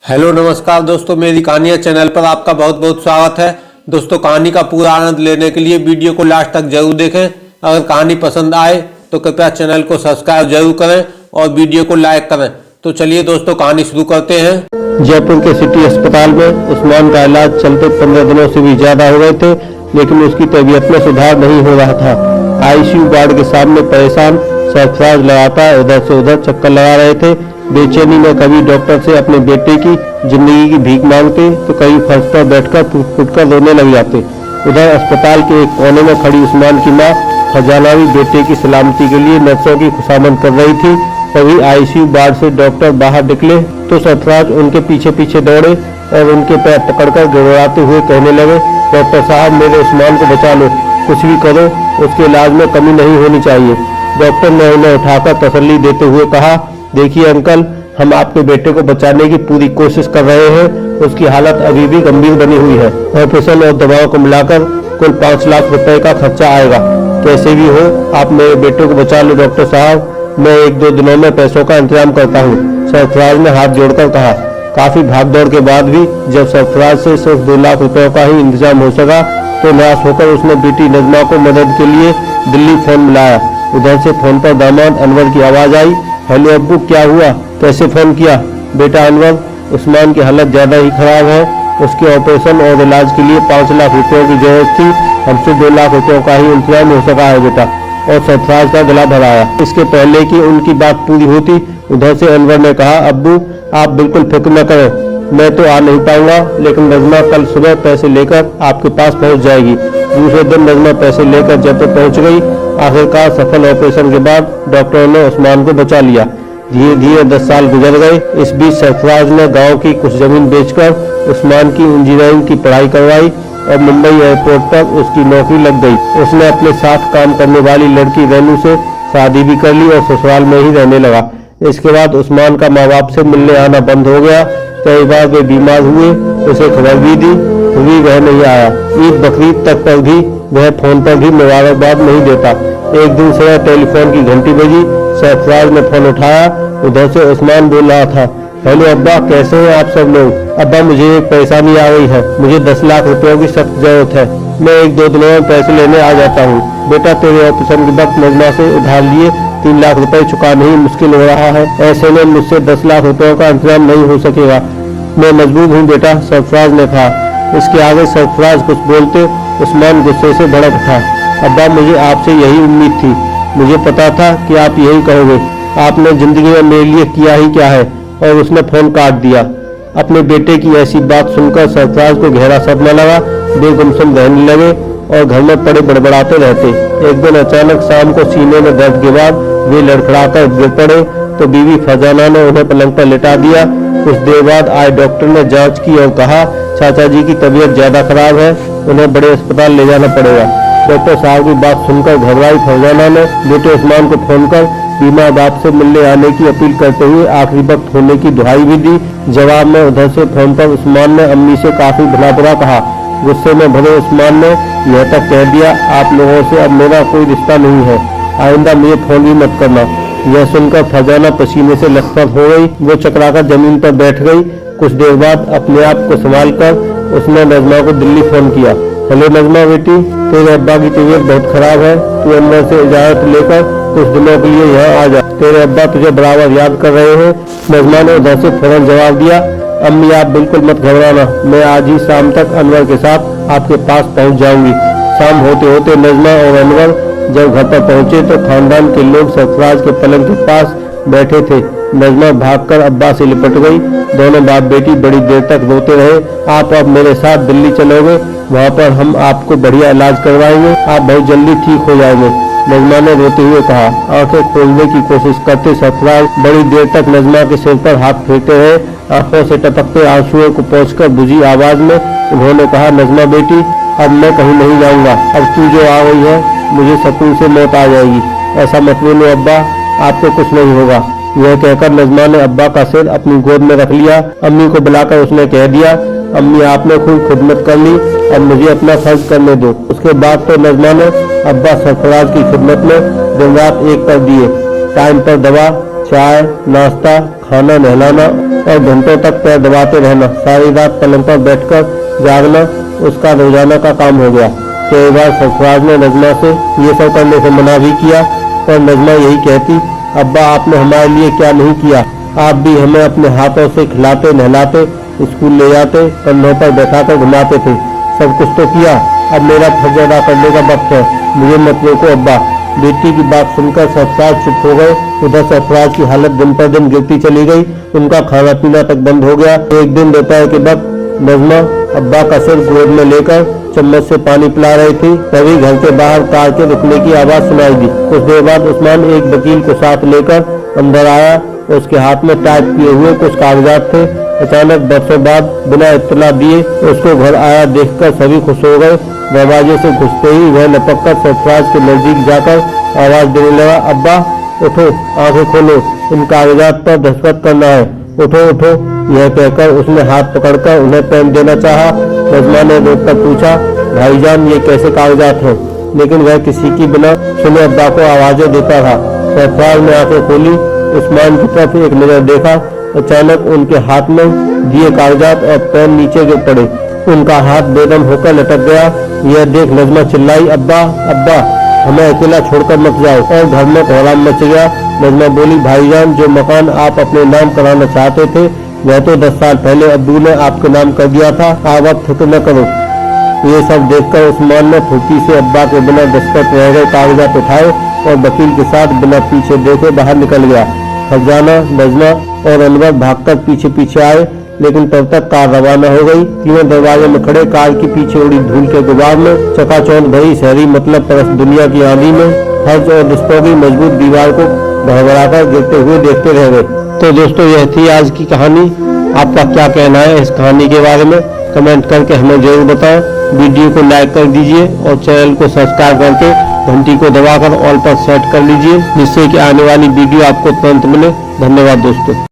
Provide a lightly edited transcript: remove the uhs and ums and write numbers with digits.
Hello नमस्कार दोस्तों, मेरी कहानियाँ चैनल पर आपका बहुत बहुत स्वागत है। दोस्तों, कहानी का पूरा आनंद लेने के लिए वीडियो को लास्ट तक जरूर देखें। अगर कहानी पसंद आए तो कृपया चैनल को सब्सक्राइब जरूर करें और वीडियो को लाइक करें। तो चलिए दोस्तों, कहानी शुरू करते हैं। जयपुर के सिटी अस्पताल में उस्मान का इलाज चलते 15 दिनों से भी ज्यादा हो गए थे, लेकिन उसकी तबीयत में सुधार नहीं हो रहा था। आईसीयू वार्ड के सामने परेशान सरफराज लगातार इधर से उधर चक्कर लगा रहे थे। बेचैनी में कभी डॉक्टर से अपने बेटे की जिंदगी की भीख मांगते तो कहीं फर्श पर बैठकर फुट कर रोने लग जाते। उधर अस्पताल के एक कोने में खड़ी उस्मान की मां फरजाना भी बेटे की सलामती के लिए नर्सों की खुशामद कर रही थी। तभी आईसीयू वार्ड से डॉक्टर बाहर निकले तो सरफराज उनके पीछे पीछे दौड़े और उनके पैर पकड़कर गिड़गिड़ाते हुए कहने लगे, डॉक्टर साहब, मेरे उस्मान को बचा लो, कुछ भी करो, उसके इलाज में कमी नहीं होनी चाहिए। डॉक्टर ने उन्हें उठाकर तसल्ली देते हुए कहा, देखिए अंकल, हम आपके बेटे को बचाने की पूरी कोशिश कर रहे हैं। उसकी हालत अभी भी गंभीर बनी हुई है। ऑपरेशन और दवाओं को मिलाकर कुल 5 लाख रुपए का खर्चा आएगा। कैसे भी हो आप मेरे बेटे को बचा लो डॉक्टर साहब, मैं 1-2 दिनों में पैसों का इंतजाम करता हूँ, सरफराज ने हाथ जोड़कर कहा। काफी भागदौड़ के बाद भी जब सरफराज से सिर्फ 2 लाख रुपयों का ही इंतजाम हो सका तो निराश होकर उसने बेटी नजमा को मदद के लिए दिल्ली फोन मिलाया। उधर से फोन पर दामाद अनवर की आवाज आई, हेलो अब्बू, क्या हुआ, कैसे फोन किया? बेटा अनवर, उस्मान की हालत ज्यादा ही खराब है, उसके ऑपरेशन और इलाज के लिए 5 लाख रुपयों की जरूरत थी, हमसे 2 लाख रुपयों का ही इंतजाम हो सका है बेटा। और सरफराज का गला भराया। इसके पहले कि उनकी बात पूरी होती उधर से अनवर ने कहा, अब्बू आप बिल्कुल फिक्र न करें, मैं तो आ नहीं पाऊंगा, लेकिन नजमा कल सुबह पैसे लेकर आपके पास पहुंच जाएगी। दूसरे दिन नजमा पैसे लेकर जयपुर पहुंच गई। आखिरकार सफल ऑपरेशन के बाद डॉक्टरों ने उस्मान को बचा लिया। धीरे धीरे 10 साल गुजर गए। इस बीच सरफराज ने गांव की कुछ जमीन बेचकर उस्मान की इंजीनियरिंग की पढ़ाई करवाई और मुंबई एयरपोर्ट पर उसकी नौकरी लग गई। उसने अपने साथ काम करने वाली लड़की रेनू से शादी भी कर ली और ससुराल में ही रहने लगा। इसके बाद उस्मान का माँ बाप से मिलने आना बंद हो गया। कई बार वे बीमार हुए, उसे खबर भी दी, फिर भी वह नहीं आया। ईद बकरीद तक पर भी वह फोन पर भी मुबारकबाद नहीं देता। एक दिन सुबह टेलीफोन की घंटी बजी, सरफराज ने फोन उठाया। उधर से उस्मान बोल रहा था, हेलो अब्बा, कैसे हैं आप सब लोग? अब्बा, मुझे एक परेशानी आ गई है, मुझे 10 लाख रुपयों की सख्त जरूरत है, मैं 1-2 दिनों में पैसे लेने आ जाता हूँ। बेटा, तेरे ऑपरेशन के वक्त नजमा से उधार लिए 3 लाख रुपए चुकाना ही मुश्किल हो रहा है। ऐसे में मुझसे 10 लाख रुपयों का इंतजाम नहीं हो सकेगा, मैं मजबूर हूँ बेटा, सरफराज ने कहा। इसके आगे सरफराज कुछ बोलते उस्मान गुस्से से भड़क उठा। अब्बा, मुझे आपसे यही उम्मीद थी, मुझे पता था कि आप यही कहोगे, आपने जिंदगी में मेरे लिए किया ही क्या है। और उसने फोन काट दिया। अपने बेटे की ऐसी बात सुनकर सरफराज को गहरा सदमा लगा। वे गुमसुम रहने लगे और घर में पड़े बड़बड़ाते रहते। एक दिन अचानक शाम को सीने में दर्द के बाद वे लड़खड़ाकर गिर पड़े तो बीवी फरजाना ने उन्हें पलंग पर लिटा दिया। कुछ देर बाद आए डॉक्टर ने जांच की और कहा, चाचा जी की तबीयत ज्यादा खराब है, उन्हें बड़े अस्पताल ले जाना पड़ेगा। डॉक्टर साहब की बात सुनकर घबराई फरजाना ने बेटे उस्मान को फोन कर बीमार बाप से मिलने आने की अपील करते हुए आखिरी वक्त होने की दुहाई भी दी। जवाब में उधर से फोन पर उस्मान ने अम्मी से काफी भला बुरा कहा। गुस्से में भरे उस्मान ने यह तक कह दिया, आप लोगों से अब मेरा कोई रिश्ता नहीं है, आइंदा मुझे फोन भी मत करना। यह सुनकर फरजाना पसीने से लथपथ हो गई। वो चकराकर जमीन पर बैठ गई। कुछ देर बाद अपने आप को संभाल कर उसने नजमा को दिल्ली फोन किया। हेलो नजमा बेटी, तेरे अब्बा की तबीयत बहुत खराब है, तू अंदर से इजाजत लेकर कुछ दिनों के लिए यहाँ आ जा, तेरे अब्बा तुझे बराबर याद कर रहे हैं। नजमा ने उधर से फौरन जवाब दिया, अम्मी आप बिल्कुल मत घबराना, मैं आज ही शाम तक अनवर के साथ आपके पास पहुँच जाऊंगी। शाम होते होते नजमा और अनवर जब घर पर पहुंचे तो खानदान के लोग सरफराज के पलंग के पास बैठे थे। नजमा भागकर अब्बा से लिपट गई। दोनों बाप बेटी बड़ी देर तक रोते रहे। आप अब मेरे साथ दिल्ली चलोगे, वहाँ पर हम आपको बढ़िया इलाज करवाएंगे, आप बहुत जल्दी ठीक हो जाएंगे, नजमा ने रोते हुए कहा। आंखें खोलने की कोशिश करते सरफराज बड़ी देर तक नजमा के सिर पर हाथ फेरते रहे। आंखों से टपकते आंसुओं को पोंछकर बुझी आवाज में उन्होंने कहा, नजमा बेटी, अब मैं कहीं नहीं जाऊंगा, अब तू जो आ गई है मुझे सुकून से मौत आ जाएगी। ऐसा मत बोलो अब्बा, आपको कुछ नहीं होगा। यह कहकर नजमा ने अब्बा का सिर अपनी गोद में रख लिया। अम्मी को बुलाकर उसने कह दिया, अम्मी आपने खूब खिदमत कर ली, अब मुझे अपना फर्ज करने दो। उसके बाद तो नजमा ने अब्बा सरफराज की खिदमत में दिन रात एक कर दिए। टाइम पर दवा, चाय, नाश्ता, खाना नहलाना और घंटों तक पैर दबाते रहना, सारी रात पलंग पर बैठकर जागना उसका रोजाना का काम हो गया। कई बार सरफराज ने नजमा से ये सब करने से मना भी किया, पर नजमा यही कहती, अब्बा आपने हमारे लिए क्या नहीं किया, आप भी हमें अपने हाथों से खिलाते नहलाते, स्कूल ले जाते, कंधों पर बैठाकर घुमाते थे, सब कुछ तो किया, अब मेरा फर्ज अदा करने का वक्त है, मुझे मत रोको अब्बा। बेटी की बात सुनकर सरफराज चुप हो गए। उधर सरफराज की हालत दिन पर दिन गिरती चली गई, उनका खाना पीना तक बंद हो गया। एक दिन दोपहर के वक्त नजमा अब्बा का सिर गोद में लेकर चम्मच से पानी पिला रही थी, तभी घर के बाहर कार के रुकने की आवाज सुनाई दी। कुछ देर बाद उस्मान एक वकील को साथ लेकर अंदर आया, उसके हाथ में टाइप किए हुए कुछ कागजात थे। अचानक बरसों बाद बिना इत्तला दिए उसको घर आया देखकर सभी खुश हो गए। दरवाजे से घुसते ही वह लपक कर सरफराज के नजदीक जाकर आवाज देने लगा, अब्बा उठो, आंखें खोलो, इन कागजात पर दस्तखत करना है, उठो उठो। यह कहकर उसने हाथ पकड़कर उन्हें पेन देना चाहा। नजमा ने रोककर पूछा, भाईजान ये कैसे कागजात हैं? लेकिन वह किसी की बिना सुने अब्बा को आवाजें देता था। सरफराज ने आंखें खोली, उस्मान की तरफ एक नजर देखा। अचानक उनके हाथ में दिए कागजात और पेन नीचे गिर पड़े, उनका हाथ बेदम होकर लटक गया। यह देख नजमा चिल्लाई, अब्बा अब्बा हमें अकेला छोड़कर मत जाओ, और घर में कोहराम मच गया। नजमा बोली, भाईजान जो मकान आप अपने नाम कराना चाहते थे वह तो 10 साल पहले अब्बू ने आपके नाम कर दिया था, आप अब फिक्र न करो। ये सब देखकर उस्मान ने फुर्ती से अब्बा के बिना दस्तखत रह गए कागजात उठाए और वकील के साथ बिना पीछे देखे बाहर निकल गया। फरजाना, नजमा और अनवर भागकर पीछे पीछे आए, लेकिन तब तक कार रवाना हो गई। तीनों दरवाजे में खड़े कार के पीछे उड़ी धूल के गुबार में, चकाचौंध भरी शहरी मतलब परस्त दुनिया की आंधी में फर्ज और रिश्तों की मजबूत दीवार को भड़बड़ाकर गिरते हुए देखते रह गए। तो दोस्तों यह थी आज की कहानी। आपका क्या कहना है इस कहानी के बारे में? कमेंट करके हमें जरूर बताएं। वीडियो को लाइक कर दीजिए और चैनल को सब्सक्राइब करके घंटी को दबाकर ऑल पर सेट कर लीजिए, जिससे कि आने वाली वीडियो आपको तुरंत मिले। धन्यवाद दोस्तों।